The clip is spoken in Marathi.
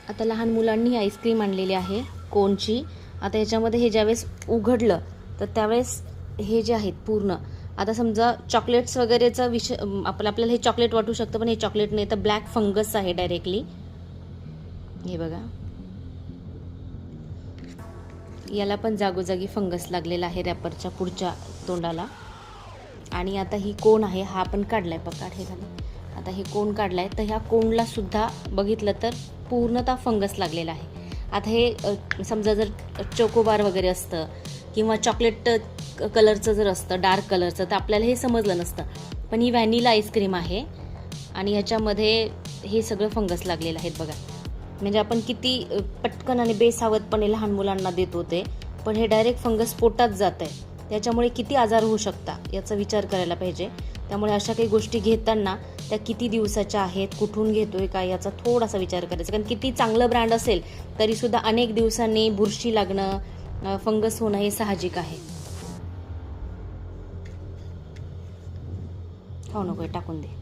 आता लहान मुलांनी आईस्क्रीम आणलेली आहे कोनची. आता ह्याच्यामध्ये हे ज्यावेळेस उघडलं तर त्यावेळेस हे जे आहेत पूर्ण, आता समजा चॉकलेट्स वगैरेचा विषय आपल्याला हे चॉकलेट वाटू शकतं, पण हे चॉकलेट नाही तर ब्लॅक फंगस आहे डायरेक्टली. हे बघा, याला पण जागोजागी फंगस लागलेला आहे रॅपरच्या पुढच्या तोंडाला. आणि आता ही कोण आहे हा पण काढलाय बघा, हे झालं. आता हे कोण काढलाय तर ह्या कोणला सुद्धा बघितलं तर पूर्णतः फंगस लागलेला आहे. आता हे समजा जर चोकोबार वगैरे असतं किंवा चॉकलेट कलरचं जर असतं डार्क कलरचं तर आपल्याला हे समजलं नसतं, पण ही व्हॅनिला आईस्क्रीम आहे आणि ह्याच्यामध्ये हे सगळं फंगस लागलेलं आहेत बघा. म्हणजे आपण किती पटकन आणि बेसावधपणे लहान मुलांना देत होते, पण हे डायरेक्ट फंगस पोटात जात आहे. त्याच्यामुळे किती आजार होऊ शकता याचा विचार करायला पाहिजे. त्यामुळे अशा काही गोष्टी घेताना त्या किती दिवसाच्या आहेत, कुठून घेतोय काय याचा थोडासा विचार करायचा. कारण किती चांगलं ब्रँड असेल तरीसुद्धा अनेक दिवसांनी बुरशी लागणं, फंगस होणं हे साहजिक आहे. हो नको टाकून दे.